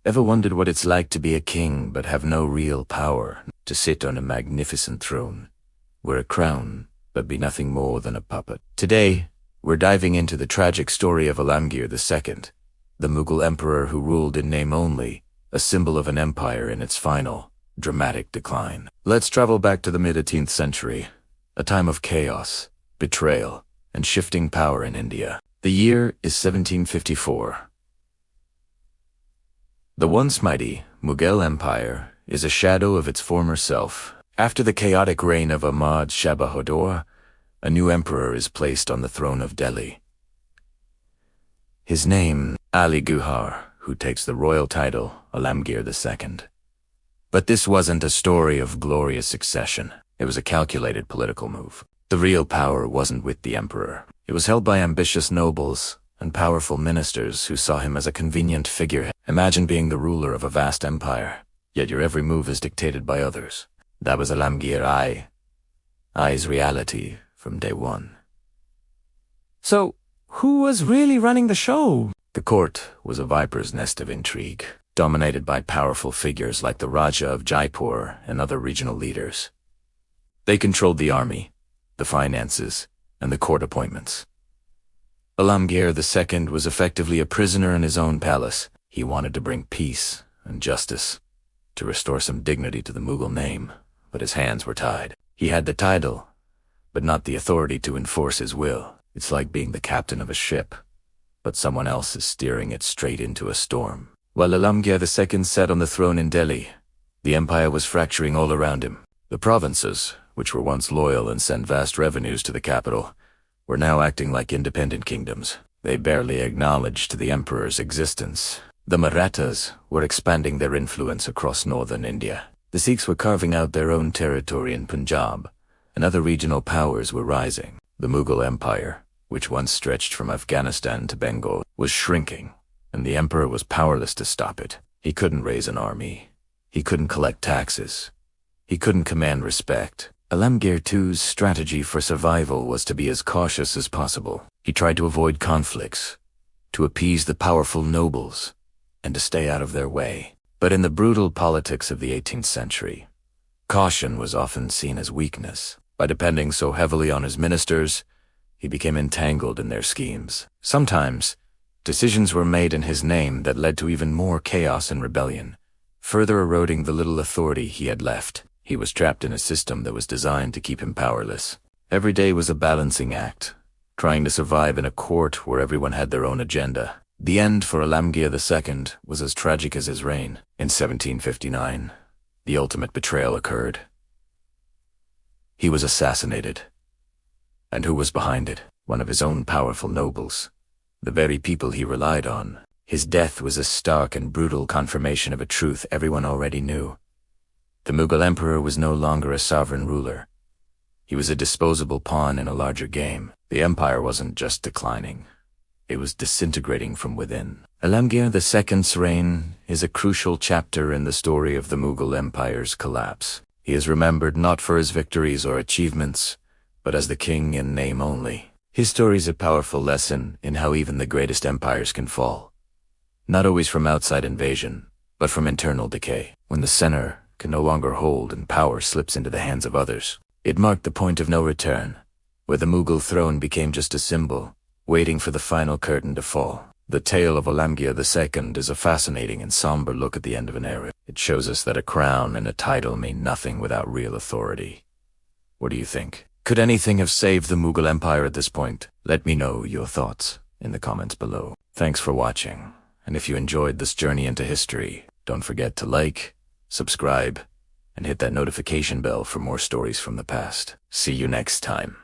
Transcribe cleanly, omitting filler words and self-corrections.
Ever wondered what it's like to be a king but have no real power, to sit on a magnificent throne, wear a crown, but be nothing more than a puppet? Today, we're diving into the tragic story of Alamgir II, the Mughal emperor who ruled in name only, a symbol of an empire in its final, dramatic decline. Let's travel back to the mid-18th century, a time of chaos, betrayal, and shifting power in India. The year is 1754. The once mighty Mughal Empire is a shadow of its former self. After the chaotic reign of Ahmad Shah Bahadur, a new emperor is placed on the throne of Delhi. His name, ALAMGIR, who takes the royal title Alamgir II. But this wasn't a story of glorious succession. It was a calculated political move. The real power wasn't with the emperor. It was held by ambitious nobles and powerful ministers who saw him as a convenient figurehead. Imagine being the ruler of a vast empire, yet your every move is dictated by others. That was Alamgir I's reality from day one. So, who was really running the show? The court was a viper's nest of intrigue, dominated by powerful figures like the Raja of Jaipur and other regional leaders. They controlled the army, the finances, and the court appointments. Alamgir II was effectively a prisoner in his own palace. He wanted to bring peace and justice, to restore some dignity to the Mughal name, but his hands were tied. He had the title, but not the authority to enforce his will. It's like being the captain of a ship, but someone else is steering it straight into a storm. While Alamgir II sat on the throne in Delhi, the empire was fracturing all around him. The provinces, which were once loyal and sent vast revenues to the capital, were now acting like independent kingdoms. They barely acknowledged the emperor's existence. The Marathas were expanding their influence across northern India. The Sikhs were carving out their own territory in Punjab, and other regional powers were rising. The Mughal Empire, which once stretched from Afghanistan to Bengal, was shrinking, and the emperor was powerless to stop it. He couldn't raise an army. He couldn't collect taxes. He couldn't command respect. Alamgir II's strategy for survival was to be as cautious as possible. He tried to avoid conflicts, to appease the powerful nobles, and to stay out of their way. But in the brutal politics of the 18th century, caution was often seen as weakness. By depending so heavily on his ministers, he became entangled in their schemes. Sometimes, decisions were made in his name that led to even more chaos and rebellion, further eroding the little authority he had left. He was trapped in a system that was designed to keep him powerless. Every day was a balancing act, trying to survive in a court where everyone had their own agenda. The end for Alamgir II was as tragic as his reign. In 1759, the ultimate betrayal occurred. He was assassinated. And who was behind it? One of his own powerful nobles, the very people he relied on. His death was a stark and brutal confirmation of a truth everyone already knew. The Mughal emperor was no longer a sovereign ruler. He was a disposable pawn in a larger game. The empire wasn't just declining. It was disintegrating from within. Alamgir II's reign is a crucial chapter in the story of the Mughal Empire's collapse. He is remembered not for his victories or achievements, but as the king in name only. His story is a powerful lesson in how even the greatest empires can fall. Not always from outside invasion, but from internal decay. When the center can no longer hold and power slips into the hands of others. It marked the point of no return, where the Mughal throne became just a symbol, waiting for the final curtain to fall. The tale of Alamgir II is a fascinating and somber look at the end of an era. It shows us that a crown and a title mean nothing without real authority. What do you think? Could anything have saved the Mughal Empire at this point? Let me know your thoughts in the comments below. Thanks for watching, and if you enjoyed this journey into history, don't forget to like, subscribe, and hit that notification bell for more stories from the past. See you next time.